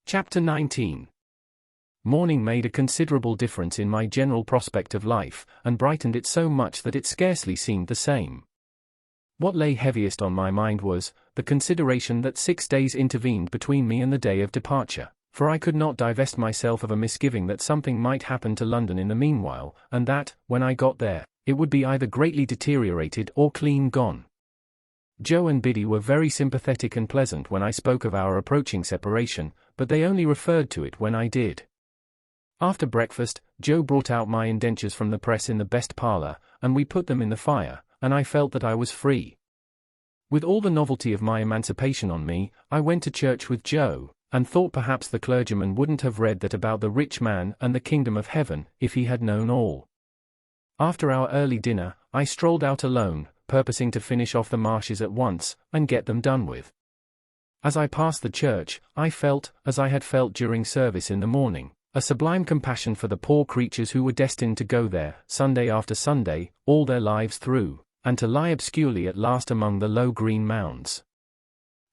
Chapter 19. Morning made a considerable difference in my general prospect of life, and brightened it so much that it scarcely seemed the same. What lay heaviest on my mind was the consideration that 6 days intervened between me and the day of departure, for I could not divest myself of a misgiving that something might happen to London in the meanwhile, and that, when I got there, it would be either greatly deteriorated or clean gone. Joe and Biddy were very sympathetic and pleasant when I spoke of our approaching separation, but they only referred to it when I did. After breakfast, Joe brought out my indentures from the press in the best parlour, and we put them in the fire, and I felt that I was free. With all the novelty of my emancipation on me, I went to church with Joe, and thought perhaps the clergyman wouldn't have read that about the rich man and the kingdom of heaven, if he had known all. After our early dinner, I strolled out alone, purposing to finish off the marshes at once, and get them done with. As I passed the church, I felt, as I had felt during service in the morning, a sublime compassion for the poor creatures who were destined to go there, Sunday after Sunday, all their lives through, and to lie obscurely at last among the low green mounds.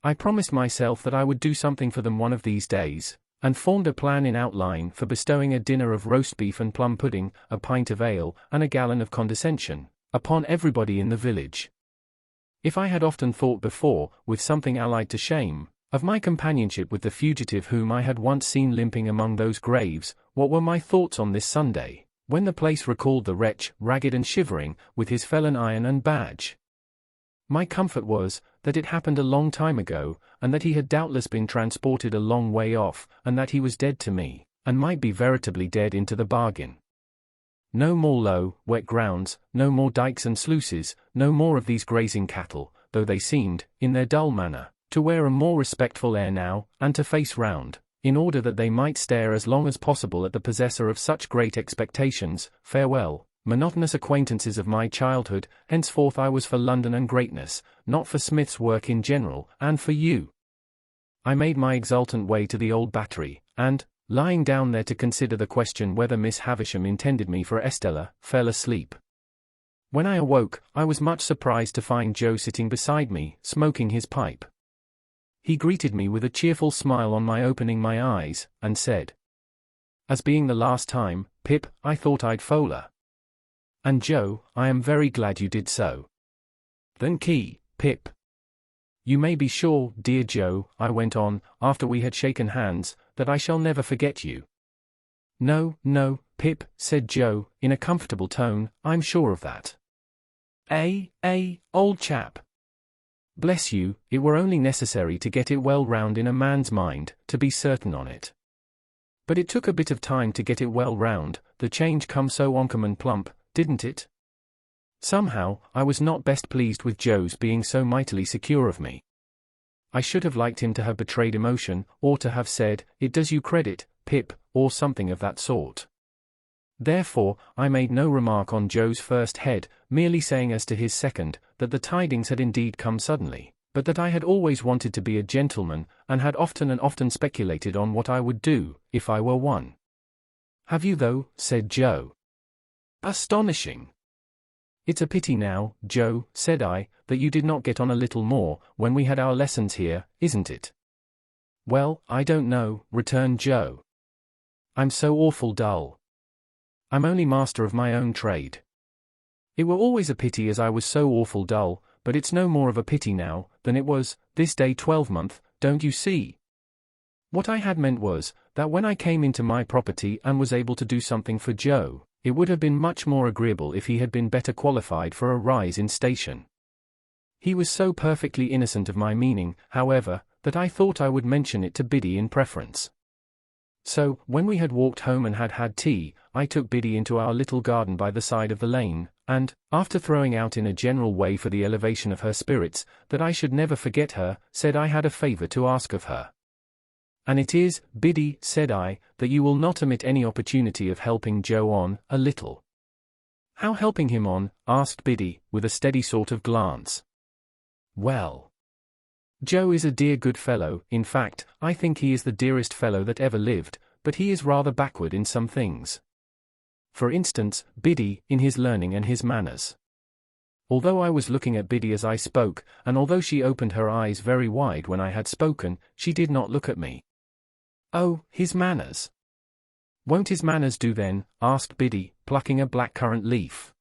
I promised myself that I would do something for them one of these days, and formed a plan in outline for bestowing a dinner of roast beef and plum pudding, a pint of ale, and a gallon of condescension, upon everybody in the village. If I had often thought before, with something allied to shame, of my companionship with the fugitive whom I had once seen limping among those graves, what were my thoughts on this Sunday, when the place recalled the wretch, ragged and shivering, with his felon iron and badge? My comfort was, that it happened a long time ago, and that he had doubtless been transported a long way off, and that he was dead to me, and might be veritably dead into the bargain. No more low, wet grounds, no more dikes and sluices, no more of these grazing cattle, though they seemed, in their dull manner, to wear a more respectful air now, and to face round, in order that they might stare as long as possible at the possessor of such great expectations. Farewell, monotonous acquaintances of my childhood, henceforth I was for London and greatness, not for Smith's work in general, and for you. I made my exultant way to the old Battery, and, lying down there to consider the question whether Miss Havisham intended me for Estella, fell asleep. When I awoke, I was much surprised to find Joe sitting beside me, smoking his pipe. He greeted me with a cheerful smile on my opening my eyes, and said, "As being the last time, Pip, I thought I'd fool her. And Joe, I am very glad you did so. Thank ye, Pip. You may be sure, dear Joe," I went on, after we had shaken hands, "that I shall never forget you." "No, no, Pip," said Joe, in a comfortable tone, "I'm sure of that." Old chap. Bless you, it were only necessary to get it well round in a man's mind, to be certain on it. But it took a bit of time to get it well round, the change come so oncommon plump, didn't it? Somehow, I was not best pleased with Joe's being so mightily secure of me. I should have liked him to have betrayed emotion, or to have said, "It does you credit, Pip," or something of that sort. Therefore, I made no remark on Joe's first head, merely saying as to his second, that the tidings had indeed come suddenly, but that I had always wanted to be a gentleman, and had often and often speculated on what I would do, if I were one. "Have you though?" said Joe. "Astonishing." "It's a pity now, Joe," said I, "that you did not get on a little more, when we had our lessons here, isn't it?" "Well, I don't know," returned Joe. "I'm so awful dull. I'm only master of my own trade. It were always a pity as I was so awful dull, but it's no more of a pity now, than it was, this day 12-month, don't you see? What I had meant was, that when I came into my property and was able to do something for Joe, it would have been much more agreeable if he had been better qualified for a rise in station. He was so perfectly innocent of my meaning, however, that I thought I would mention it to Biddy in preference. So, when we had walked home and had tea, I took Biddy into our little garden by the side of the lane, and, after throwing out in a general way for the elevation of her spirits, that I should never forget her, said I had a favour to ask of her. "And it is, Biddy," said I, "that you will not omit any opportunity of helping Joe on, a little." "How helping him on?" asked Biddy, with a steady sort of glance. "Well, Joe is a dear good fellow, in fact, I think he is the dearest fellow that ever lived, but he is rather backward in some things. For instance, Biddy, in his learning and his manners." Although I was looking at Biddy as I spoke, and although she opened her eyes very wide when I had spoken, she did not look at me. Oh, his manners. Won't his manners do then? Asked Biddy, plucking a blackcurrant leaf.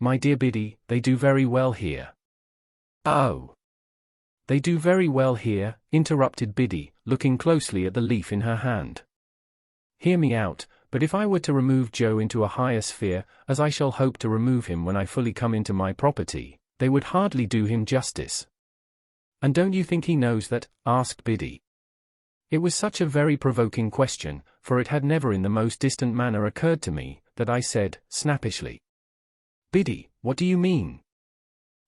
My dear Biddy, they do very well here. Oh. They do very well here, interrupted Biddy, looking closely at the leaf in her hand. Hear me out, but if I were to remove Joe into a higher sphere, as I shall hope to remove him when I fully come into my property, they would hardly do him justice. And don't you think he knows that? Asked Biddy. It was such a very provoking question, for it had never in the most distant manner occurred to me, that I said, snappishly, Biddy, what do you mean?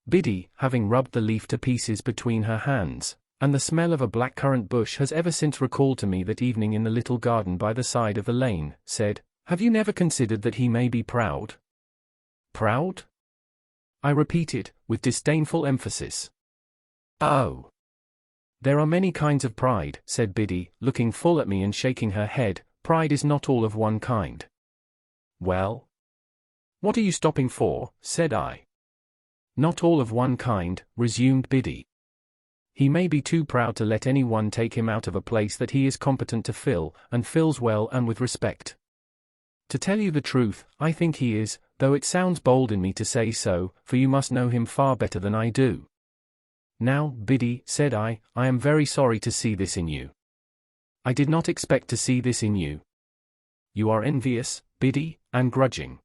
Biddy, having rubbed the leaf to pieces between her hands, and the smell of a blackcurrant bush has ever since recalled to me that evening in the little garden by the side of the lane, said, Have you never considered that he may be proud? Proud? I repeated, with disdainful emphasis. Oh. There are many kinds of pride, said Biddy, looking full at me and shaking her head. Pride is not all of one kind. Well? What are you stopping for? Said I. Not all of one kind, resumed Biddy. He may be too proud to let anyone take him out of a place that he is competent to fill, and fills well and with respect. To tell you the truth, I think he is, though it sounds bold in me to say so, for you must know him far better than I do. Now, Biddy, said I am very sorry to see this in you. I did not expect to see this in you. You are envious, Biddy, and grudging.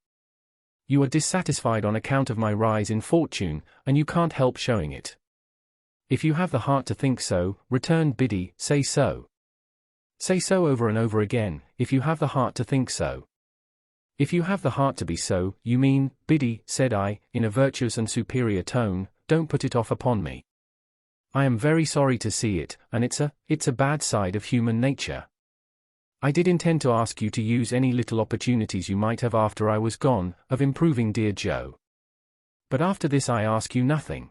You are dissatisfied on account of my rise in fortune, and you can't help showing it. If you have the heart to think so, returned Biddy, say so. Say so over and over again, if you have the heart to think so. If you have the heart to be so, you mean, Biddy, said I, in a virtuous and superior tone, don't put it off upon me. I am very sorry to see it, and it's a bad side of human nature. I did intend to ask you to use any little opportunities you might have after I was gone, of improving dear Joe. But after this I ask you nothing.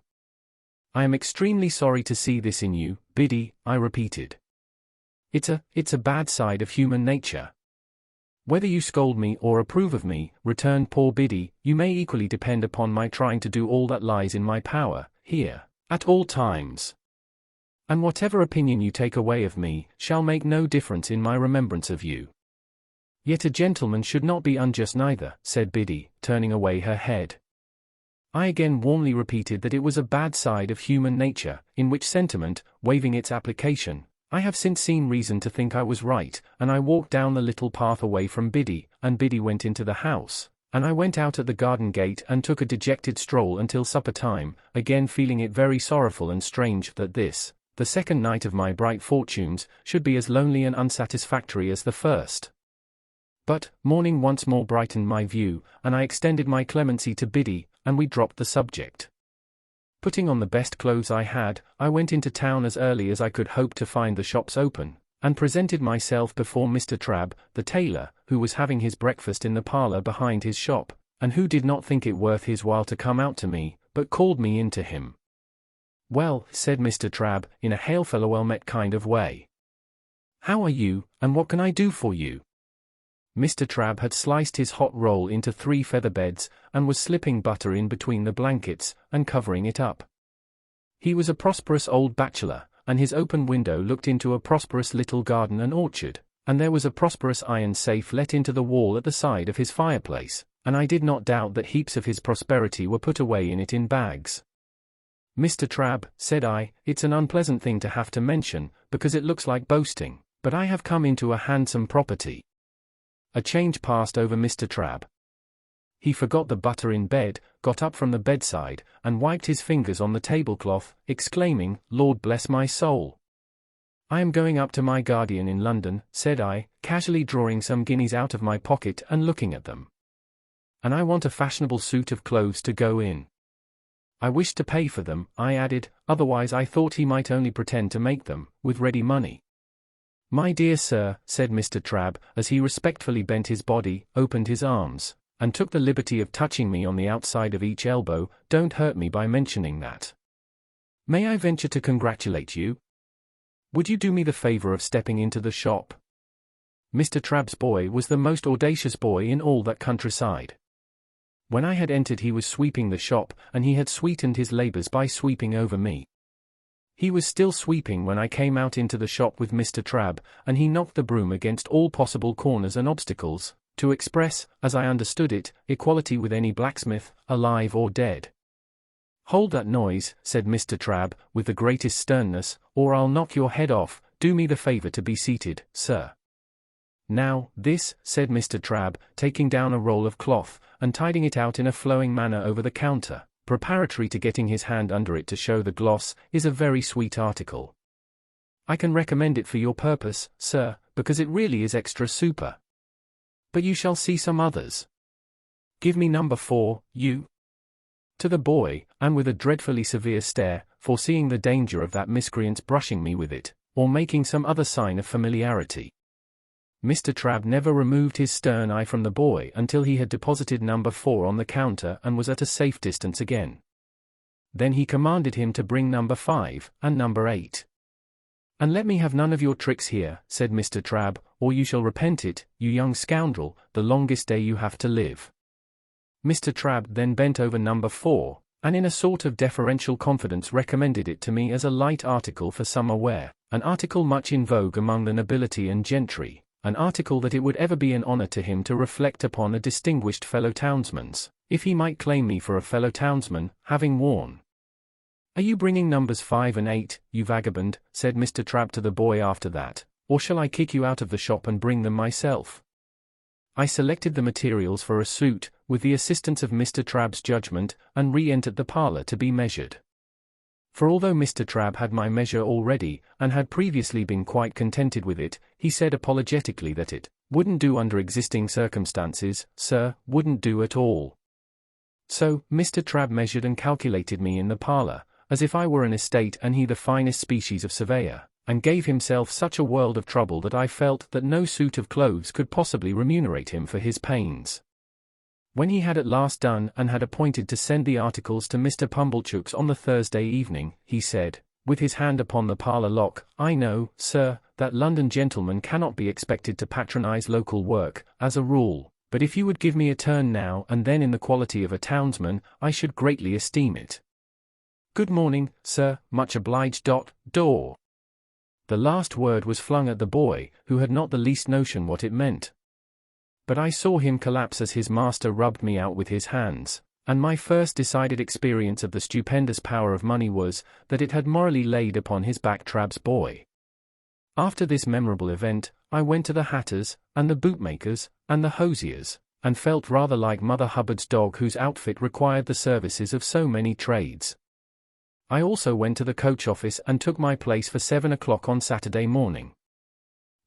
I am extremely sorry to see this in you, Biddy, I repeated. It's a bad side of human nature. Whether you scold me or approve of me, returned poor Biddy, you may equally depend upon my trying to do all that lies in my power, here, at all times. And whatever opinion you take away of me, shall make no difference in my remembrance of you. Yet a gentleman should not be unjust neither, said Biddy, turning away her head. I again warmly repeated that it was a bad side of human nature, in which sentiment, waiving its application, I have since seen reason to think I was right, and I walked down the little path away from Biddy, and Biddy went into the house, and I went out at the garden gate and took a dejected stroll until supper time, again feeling it very sorrowful and strange that this, the second night of my bright fortunes, should be as lonely and unsatisfactory as the first. But, morning once more brightened my view, and I extended my clemency to Biddy, and we dropped the subject. Putting on the best clothes I had, I went into town as early as I could hope to find the shops open, and presented myself before Mr. Trabb, the tailor, who was having his breakfast in the parlour behind his shop, and who did not think it worth his while to come out to me, but called me in to him. Well, said Mr. Trabb, in a hail-fellow-well-met kind of way. How are you, and what can I do for you? Mr. Trabb had sliced his hot roll into 3 feather beds, and was slipping butter in between the blankets, and covering it up. He was a prosperous old bachelor, and his open window looked into a prosperous little garden and orchard, and there was a prosperous iron safe let into the wall at the side of his fireplace, and I did not doubt that heaps of his prosperity were put away in it in bags. Mr. Trabb, said I, it's an unpleasant thing to have to mention, because it looks like boasting, but I have come into a handsome property. A change passed over Mr. Trabb. He forgot the butter in bed, got up from the bedside, and wiped his fingers on the tablecloth, exclaiming, Lord bless my soul! I am going up to my guardian in London, said I, casually drawing some guineas out of my pocket and looking at them. And I want a fashionable suit of clothes to go in. I wish to pay for them, I added, otherwise I thought he might only pretend to make them, with ready money. My dear sir, said Mr. Trabb, as he respectfully bent his body, opened his arms, and took the liberty of touching me on the outside of each elbow, don't hurt me by mentioning that. May I venture to congratulate you? Would you do me the favour of stepping into the shop? Mr. Trabb's boy was the most audacious boy in all that countryside. When I had entered he was sweeping the shop, and he had sweetened his labours by sweeping over me. He was still sweeping when I came out into the shop with Mr. Trabb, and he knocked the broom against all possible corners and obstacles, to express, as I understood it, equality with any blacksmith, alive or dead. "Hold that noise," said Mr. Trabb, with the greatest sternness, "or I'll knock your head off. Do me the favour to be seated, sir." "Now, this," said Mr. Trabb, taking down a roll of cloth, and tidying it out in a flowing manner over the counter, preparatory to getting his hand under it to show the gloss, "is a very sweet article. I can recommend it for your purpose, sir, because it really is extra super. But you shall see some others. Give me number 4, you." To the boy, and with a dreadfully severe stare, foreseeing the danger of that miscreant's brushing me with it, or making some other sign of familiarity. Mr. Trabb never removed his stern eye from the boy until he had deposited number 4 on the counter and was at a safe distance again. Then he commanded him to bring number 5, and number 8. "And let me have none of your tricks here," said Mr. Trabb, "or you shall repent it, you young scoundrel, the longest day you have to live." Mr. Trabb then bent over number 4, and in a sort of deferential confidence recommended it to me as a light article for summer wear, an article much in vogue among the nobility and gentry, an article that it would ever be an honour to him to reflect upon a distinguished fellow townsman's, if he might claim me for a fellow townsman, having worn. "Are you bringing numbers 5 and 8, you vagabond?" said Mr. Trabb to the boy after that, "or shall I kick you out of the shop and bring them myself?" I selected the materials for a suit, with the assistance of Mr. Trabb's judgment, and re-entered the parlour to be measured. For although Mr. Trabb had my measure already, and had previously been quite contented with it, he said apologetically that it wouldn't do under existing circumstances, sir, wouldn't do at all. So, Mr. Trabb measured and calculated me in the parlour, as if I were an estate and he the finest species of surveyor, and gave himself such a world of trouble that I felt that no suit of clothes could possibly remunerate him for his pains. When he had at last done and had appointed to send the articles to Mr. Pumblechook's on the Thursday evening, he said, with his hand upon the parlour lock, "I know, sir, that London gentlemen cannot be expected to patronize local work, as a rule, but if you would give me a turn now and then in the quality of a townsman, I should greatly esteem it. Good morning, sir, much obliged. Door." The last word was flung at the boy, who had not the least notion what it meant. But I saw him collapse as his master rubbed me out with his hands, and my first decided experience of the stupendous power of money was, that it had morally laid upon his back Trabb's boy. After this memorable event, I went to the hatters, and the bootmakers, and the hosiers, and felt rather like Mother Hubbard's dog whose outfit required the services of so many trades. I also went to the coach office and took my place for 7 o'clock on Saturday morning.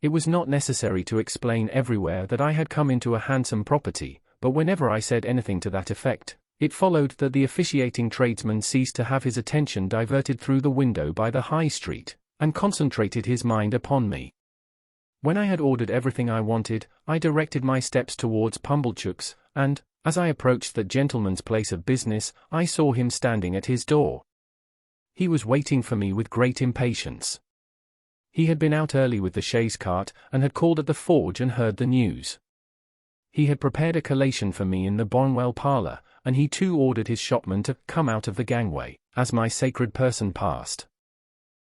It was not necessary to explain everywhere that I had come into a handsome property, but whenever I said anything to that effect, it followed that the officiating tradesman ceased to have his attention diverted through the window by the High Street, and concentrated his mind upon me. When I had ordered everything I wanted, I directed my steps towards Pumblechook's, and, as I approached that gentleman's place of business, I saw him standing at his door. He was waiting for me with great impatience. He had been out early with the chaise cart, and had called at the forge and heard the news. He had prepared a collation for me in the Bonwell parlour, and he too ordered his shopman to come out of the gangway, as my sacred person passed.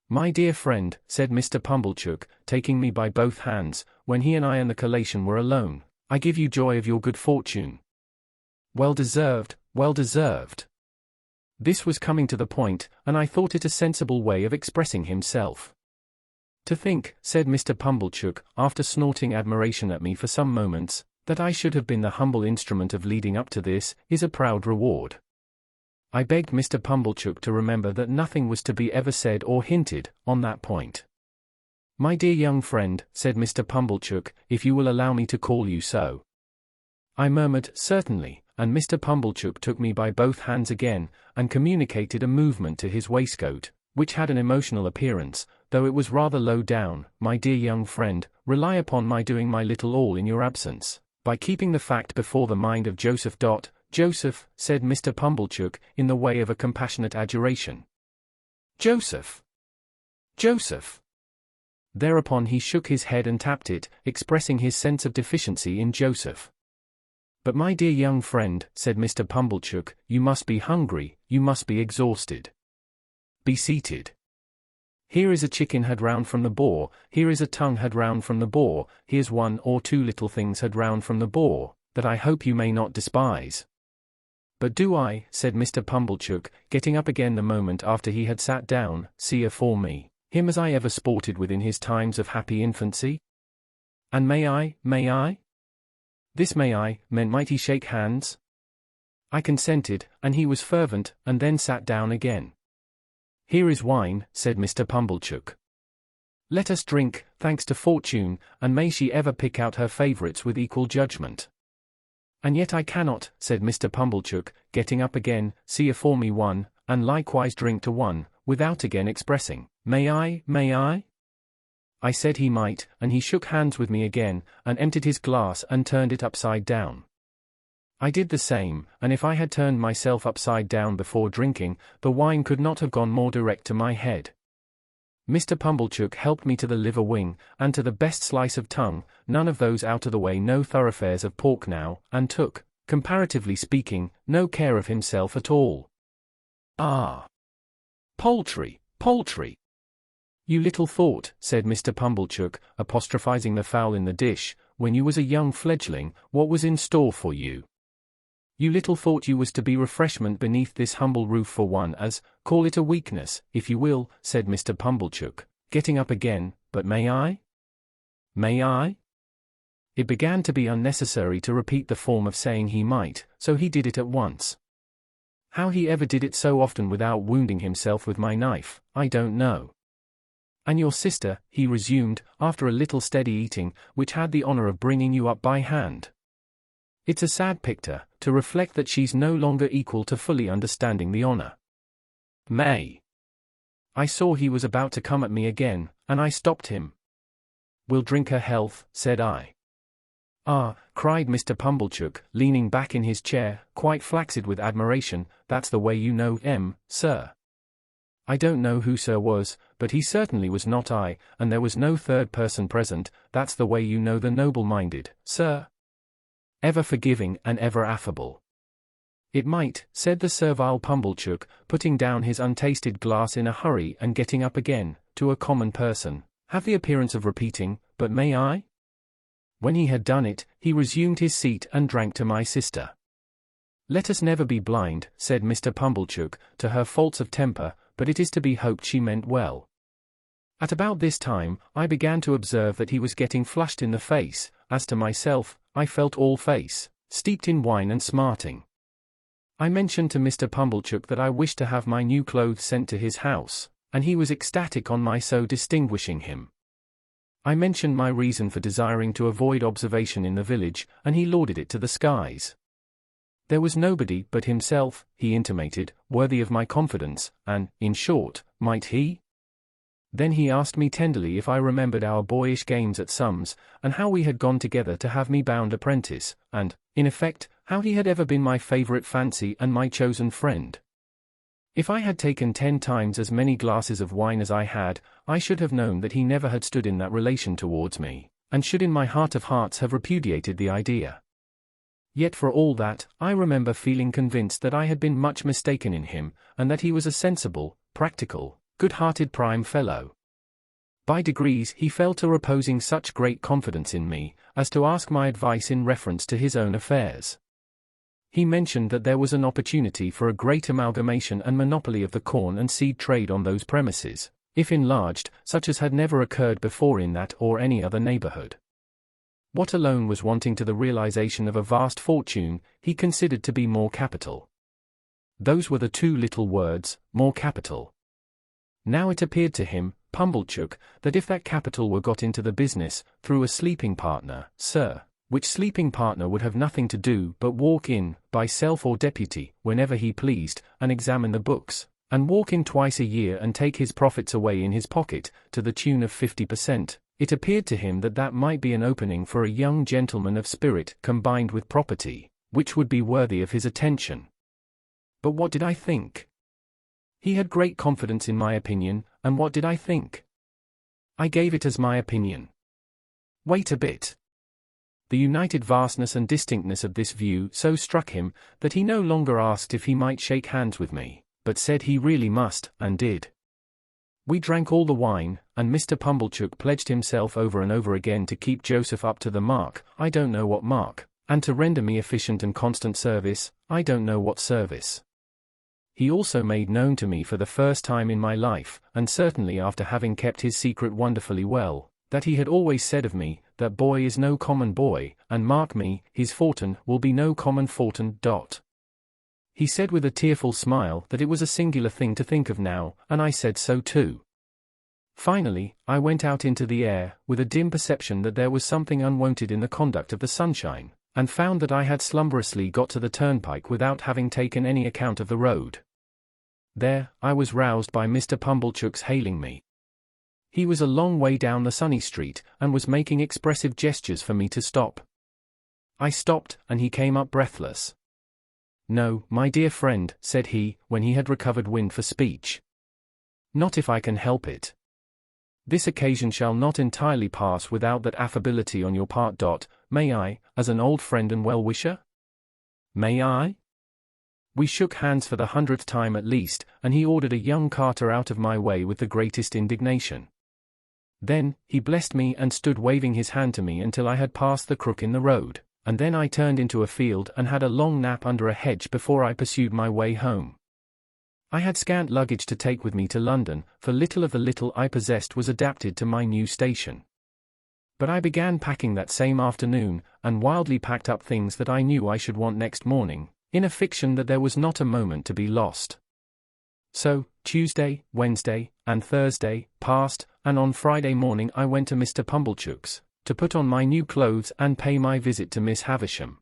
"My dear friend," said Mr. Pumblechook, taking me by both hands, when he and I and the collation were alone, "I give you joy of your good fortune." "Well deserved, well deserved." This was coming to the point, and I thought it a sensible way of expressing himself. "To think," said Mr. Pumblechook, after snorting admiration at me for some moments, "that I should have been the humble instrument of leading up to this, is a proud reward." I begged Mr. Pumblechook to remember that nothing was to be ever said or hinted, on that point. "My dear young friend," said Mr. Pumblechook, "if you will allow me to call you so." I murmured, "Certainly," and Mr. Pumblechook took me by both hands again, and communicated a movement to his waistcoat, which had an emotional appearance, though it was rather low down. "My dear young friend, rely upon my doing my little all in your absence, by keeping the fact before the mind of Joseph. Joseph," said Mr. Pumblechook, in the way of a compassionate adjuration. "Joseph! Joseph!" Thereupon he shook his head and tapped it, expressing his sense of deficiency in Joseph. "But my dear young friend," said Mr. Pumblechook, "you must be hungry, you must be exhausted. Be seated." Here is a chicken had round from the boar, here is a tongue had round from the boar, here's one or two little things had round from the boar, that I hope you may not despise. But do I, said Mr. Pumblechook, getting up again the moment after he had sat down, see afore me, him as I ever sported with in his times of happy infancy? And may I? This may I, meant might he shake hands? I consented, and he was fervent, and then sat down again. Here is wine, said Mr. Pumblechook. Let us drink, thanks to fortune, and may she ever pick out her favourites with equal judgment. And yet I cannot, said Mr. Pumblechook, getting up again, see afore me one, and likewise drink to one, without again expressing, may I? I said he might, and he shook hands with me again, and emptied his glass and turned it upside down. I did the same, and if I had turned myself upside down before drinking, the wine could not have gone more direct to my head. Mr. Pumblechook helped me to the liver wing, and to the best slice of tongue, none of those out-of-the-way no thoroughfares of pork now, and took, comparatively speaking, no care of himself at all. Ah! Poultry! You little thought, said Mr. Pumblechook, apostrophizing the fowl in the dish, when you was a young fledgling, what was in store for you. You little thought you was to be refreshment beneath this humble roof for one as, call it a weakness, if you will, said Mr. Pumblechook, getting up again, but may I? It began to be unnecessary to repeat the form of saying he might, so he did it at once. How he ever did it so often without wounding himself with my knife, I don't know. And your sister, he resumed, after a little steady eating, which had the honour of bringing you up by hand. It's a sad picture, to reflect that she's no longer equal to fully understanding the honour. May. I saw he was about to come at me again, and I stopped him. We'll drink her health, said I. Ah, cried Mr. Pumblechook, leaning back in his chair, quite flaccid with admiration, that's the way you know sir. I don't know who sir was, but he certainly was not I, and there was no third person present, that's the way you know the noble-minded, sir. Ever forgiving and ever affable. It might, said the servile Pumblechook, putting down his untasted glass in a hurry and getting up again, to a common person, have the appearance of repeating, but may I? When he had done it, he resumed his seat and drank to my sister. Let us never be blind, said Mr. Pumblechook, to her faults of temper, but it is to be hoped she meant well. At about this time, I began to observe that he was getting flushed in the face. As to myself, I felt all face, steeped in wine and smarting. I mentioned to Mr. Pumblechook that I wished to have my new clothes sent to his house, and he was ecstatic on my so distinguishing him. I mentioned my reason for desiring to avoid observation in the village, and he lauded it to the skies. There was nobody but himself, he intimated, worthy of my confidence, and, in short, might he? Then he asked me tenderly if I remembered our boyish games at sums, and how we had gone together to have me bound apprentice, and, in effect, how he had ever been my favourite fancy and my chosen friend. If I had taken 10 times as many glasses of wine as I had, I should have known that he never had stood in that relation towards me, and should in my heart of hearts have repudiated the idea. Yet for all that, I remember feeling convinced that I had been much mistaken in him, and that he was a sensible, practical, good-hearted prime fellow. By degrees he fell to reposing such great confidence in me, as to ask my advice in reference to his own affairs. He mentioned that there was an opportunity for a great amalgamation and monopoly of the corn and seed trade on those premises, if enlarged, such as had never occurred before in that or any other neighbourhood. What alone was wanting to the realization of a vast fortune, he considered to be more capital. Those were the two little words, more capital. Now it appeared to him, Pumblechook, that if that capital were got into the business, through a sleeping partner, sir, which sleeping partner would have nothing to do but walk in, by self or deputy, whenever he pleased, and examine the books, and walk in twice a year and take his profits away in his pocket, to the tune of 50%, it appeared to him that that might be an opening for a young gentleman of spirit combined with property, which would be worthy of his attention. But what did I think? He had great confidence in my opinion, and what did I think? I gave it as my opinion. Wait a bit. The united vastness and distinctness of this view so struck him, that he no longer asked if he might shake hands with me, but said he really must, and did. We drank all the wine, and Mr. Pumblechook pledged himself over and over again to keep Joseph up to the mark, I don't know what mark, and to render me efficient and constant service, I don't know what service. He also made known to me for the first time in my life, and certainly after having kept his secret wonderfully well, that he had always said of me, that boy is no common boy, and mark me, his fortune will be no common fortune. He said with a tearful smile that it was a singular thing to think of now, and I said so too. Finally, I went out into the air, with a dim perception that there was something unwonted in the conduct of the sunshine, and found that I had slumberously got to the turnpike without having taken any account of the road. There, I was roused by Mr. Pumblechook's hailing me. He was a long way down the sunny street, and was making expressive gestures for me to stop. I stopped, and he came up breathless. No, my dear friend, said he, when he had recovered wind for speech. Not if I can help it. This occasion shall not entirely pass without that affability on your part. May I, as an old friend and well-wisher? May I? We shook hands for the 100th time at least, and he ordered a young carter out of my way with the greatest indignation. Then, he blessed me and stood waving his hand to me until I had passed the crook in the road, and then I turned into a field and had a long nap under a hedge before I pursued my way home. I had scant luggage to take with me to London, for little of the little I possessed was adapted to my new station. But I began packing that same afternoon, and wildly packed up things that I knew I should want next morning, in a fiction that there was not a moment to be lost. So, Tuesday, Wednesday, and Thursday passed, and on Friday morning I went to Mr. Pumblechook's, to put on my new clothes and pay my visit to Miss Havisham.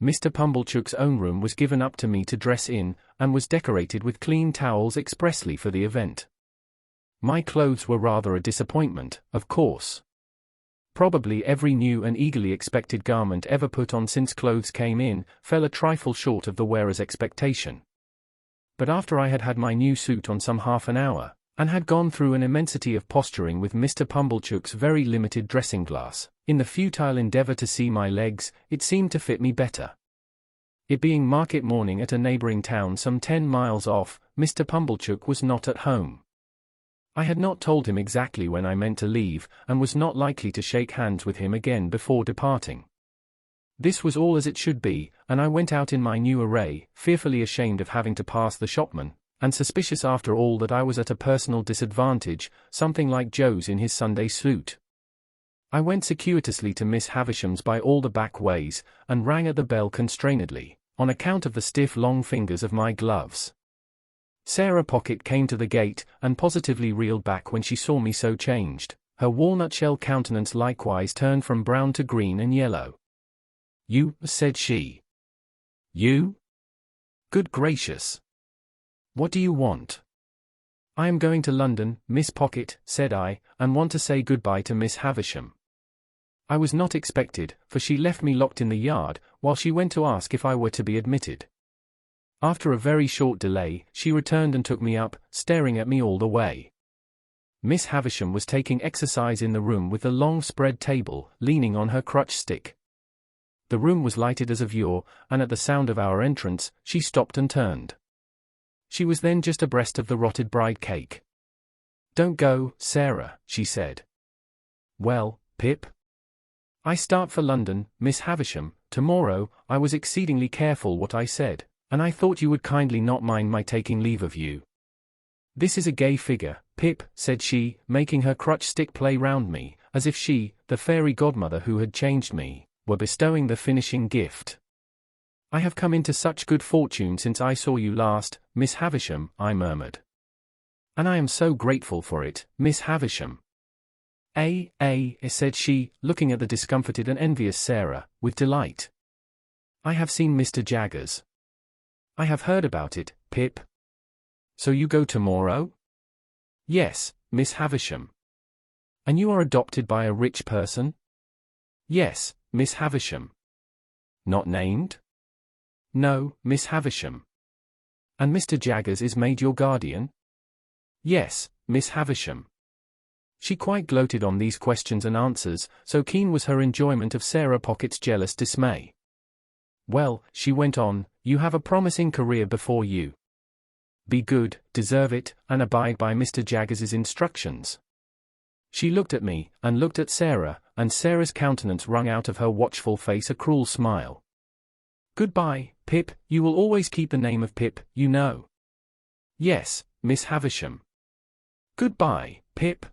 Mr. Pumblechook's own room was given up to me to dress in, and was decorated with clean towels expressly for the event. My clothes were rather a disappointment, of course. Probably every new and eagerly expected garment ever put on since clothes came in, fell a trifle short of the wearer's expectation. But after I had had my new suit on some half an hour, and had gone through an immensity of posturing with Mr. Pumblechook's very limited dressing-glass, in the futile endeavour to see my legs, it seemed to fit me better. It being market morning at a neighbouring town some 10 miles off, Mr. Pumblechook was not at home. I had not told him exactly when I meant to leave, and was not likely to shake hands with him again before departing. This was all as it should be, and I went out in my new array, fearfully ashamed of having to pass the shopman, and suspicious after all that I was at a personal disadvantage, something like Joe's in his Sunday suit. I went circuitously to Miss Havisham's by all the back ways, and rang at the bell constrainedly, on account of the stiff long fingers of my gloves. Sarah Pocket came to the gate, and positively reeled back when she saw me so changed. Her walnut-shell countenance likewise turned from brown to green and yellow. "You," said she. "You? Good gracious! What do you want?" "I am going to London, Miss Pocket," said I, "and want to say good-bye to Miss Havisham." I was not expected, for she left me locked in the yard, while she went to ask if I were to be admitted. After a very short delay, she returned and took me up, staring at me all the way. Miss Havisham was taking exercise in the room with the long spread table, leaning on her crutch stick. The room was lighted as of yore, and at the sound of our entrance, she stopped and turned. She was then just abreast of the rotted bride cake. "Don't go, Sarah," she said. "Well, Pip?" "I start for London, Miss Havisham, tomorrow. I was exceedingly careful what I said, and I thought you would kindly not mind my taking leave of you." "This is a gay figure, Pip," said she, making her crutch stick play round me, as if she, the fairy godmother who had changed me, were bestowing the finishing gift. "I have come into such good fortune since I saw you last, Miss Havisham," I murmured. "And I am so grateful for it, Miss Havisham." Said she, looking at the discomfited and envious Sarah, with delight. "I have seen Mr. Jaggers." "I have heard about it, Pip." "So you go tomorrow?" "Yes, Miss Havisham." "And you are adopted by a rich person?" "Yes, Miss Havisham." "Not named?" "No, Miss Havisham." "And Mr. Jaggers is made your guardian?" "Yes, Miss Havisham." She quite gloated on these questions and answers, so keen was her enjoyment of Sarah Pocket's jealous dismay. "Well," she went on, "you have a promising career before you. Be good, deserve it, and abide by Mr. Jaggers's instructions. She looked at me, and looked at Sarah, and Sarah's countenance wrung out of her watchful face a cruel smile. Goodbye, Pip, you will always keep the name of Pip, you know. Yes, Miss Havisham. Goodbye, Pip.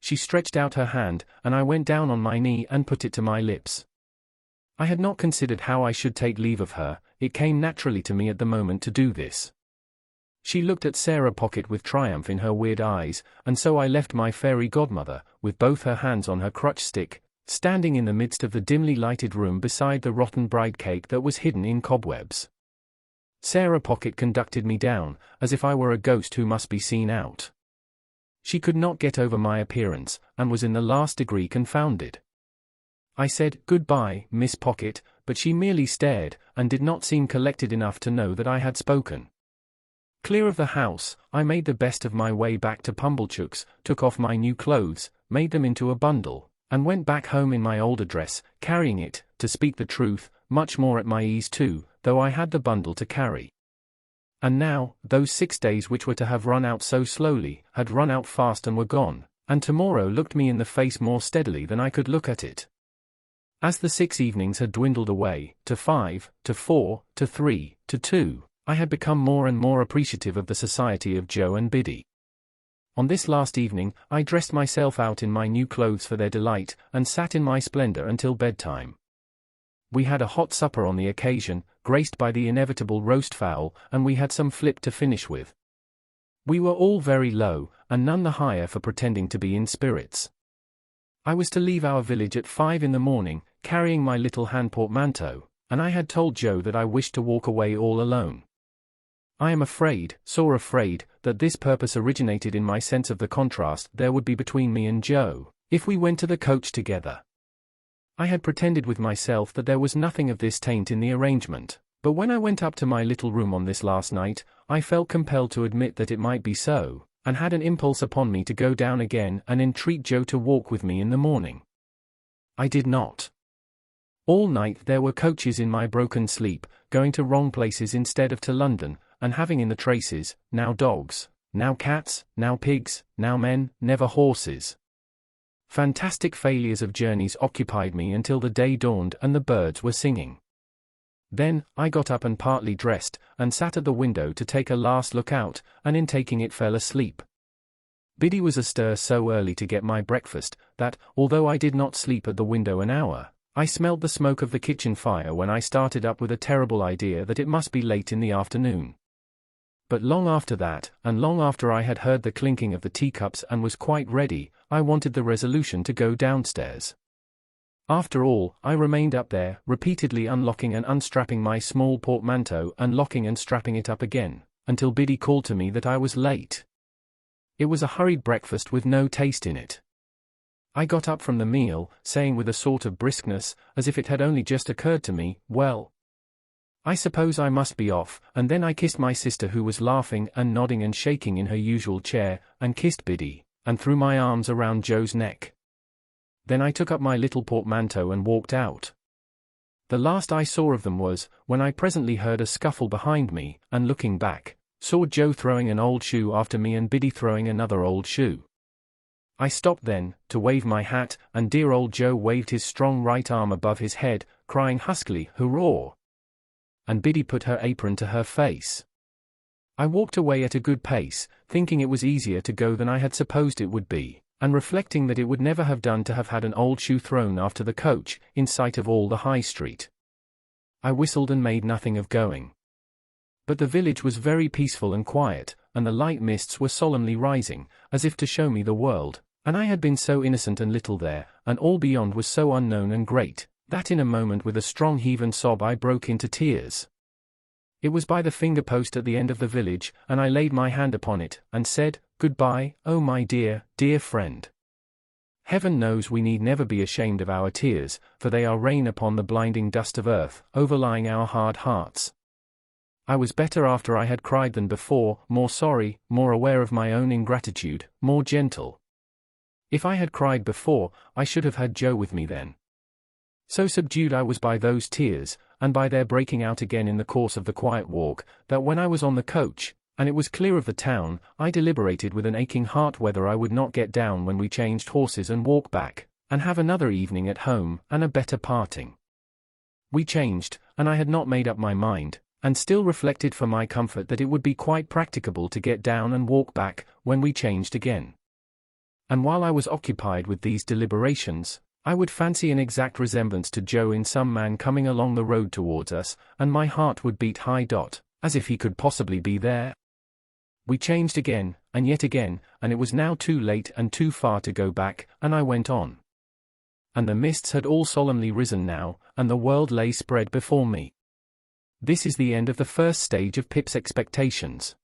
She stretched out her hand, and I went down on my knee and put it to my lips. I had not considered how I should take leave of her, it came naturally to me at the moment to do this. She looked at Sarah Pocket with triumph in her weird eyes, and so I left my fairy godmother, with both her hands on her crutch stick, standing in the midst of the dimly lighted room beside the rotten bride cake that was hidden in cobwebs. Sarah Pocket conducted me down, as if I were a ghost who must be seen out. She could not get over my appearance, and was in the last degree confounded. I said, "Goodbye, Miss Pocket," but she merely stared, and did not seem collected enough to know that I had spoken. Clear of the house, I made the best of my way back to Pumblechook's, took off my new clothes, made them into a bundle, and went back home in my old address, carrying it, to speak the truth, much more at my ease too, though I had the bundle to carry. And now, those 6 days which were to have run out so slowly, had run out fast and were gone, and tomorrow looked me in the face more steadily than I could look at it. As the 6 evenings had dwindled away, to 5, to 4, to 3, to 2, I had become more and more appreciative of the society of Joe and Biddy. On this last evening, I dressed myself out in my new clothes for their delight, and sat in my splendor until bedtime. We had a hot supper on the occasion, graced by the inevitable roast fowl, and we had some flip to finish with. We were all very low, and none the higher for pretending to be in spirits. I was to leave our village at 5 in the morning, carrying my little hand portmanteau, and I had told Joe that I wished to walk away all alone. I am afraid, sore afraid, that this purpose originated in my sense of the contrast there would be between me and Joe, if we went to the coach together. I had pretended with myself that there was nothing of this taint in the arrangement, but when I went up to my little room on this last night, I felt compelled to admit that it might be so, and had an impulse upon me to go down again and entreat Joe to walk with me in the morning. I did not. All night there were coaches in my broken sleep, going to wrong places instead of to London, and having in the traces, now dogs, now cats, now pigs, now men, never horses. Fantastic failures of journeys occupied me until the day dawned and the birds were singing. Then, I got up and partly dressed, and sat at the window to take a last look out, and in taking it fell asleep. Biddy was astir so early to get my breakfast, that, although I did not sleep at the window an hour, I smelled the smoke of the kitchen fire when I started up with a terrible idea that it must be late in the afternoon. But long after that, and long after I had heard the clinking of the teacups and was quite ready, I wanted the resolution to go downstairs. After all, I remained up there, repeatedly unlocking and unstrapping my small portmanteau and locking and strapping it up again, until Biddy called to me that I was late. It was a hurried breakfast with no taste in it. I got up from the meal, saying with a sort of briskness, as if it had only just occurred to me, "Well, I suppose I must be off," and then I kissed my sister who was laughing and nodding and shaking in her usual chair, and kissed Biddy, and threw my arms around Joe's neck. Then I took up my little portmanteau and walked out. The last I saw of them was, when I presently heard a scuffle behind me, and looking back, saw Joe throwing an old shoe after me and Biddy throwing another old shoe. I stopped then, to wave my hat, and dear old Joe waved his strong right arm above his head, crying huskily, "Hurrah!" And Biddy put her apron to her face. I walked away at a good pace, thinking it was easier to go than I had supposed it would be, and reflecting that it would never have done to have had an old shoe thrown after the coach, in sight of all the High Street. I whistled and made nothing of going. But the village was very peaceful and quiet, and the light mists were solemnly rising, as if to show me the world, and I had been so innocent and little there, and all beyond was so unknown and great, that in a moment with a strong heave and sob I broke into tears. It was by the finger post at the end of the village, and I laid my hand upon it, and said, "Goodbye, oh my dear, dear friend. Heaven knows we need never be ashamed of our tears, for they are rain upon the blinding dust of earth, overlying our hard hearts." I was better after I had cried than before, more sorry, more aware of my own ingratitude, more gentle. If I had cried before, I should have had Joe with me then. So subdued I was by those tears, and by their breaking out again in the course of the quiet walk, that when I was on the coach, and it was clear of the town. I deliberated with an aching heart whether I would not get down when we changed horses and walk back, and have another evening at home, and a better parting. We changed, and I had not made up my mind, and still reflected for my comfort that it would be quite practicable to get down and walk back, when we changed again. And while I was occupied with these deliberations, I would fancy an exact resemblance to Joe in some man coming along the road towards us, and my heart would beat high, as if he could possibly be there. We changed again, and yet again, and it was now too late and too far to go back, and I went on. And the mists had all solemnly risen now, and the world lay spread before me. This is the end of the first stage of Pip's expectations.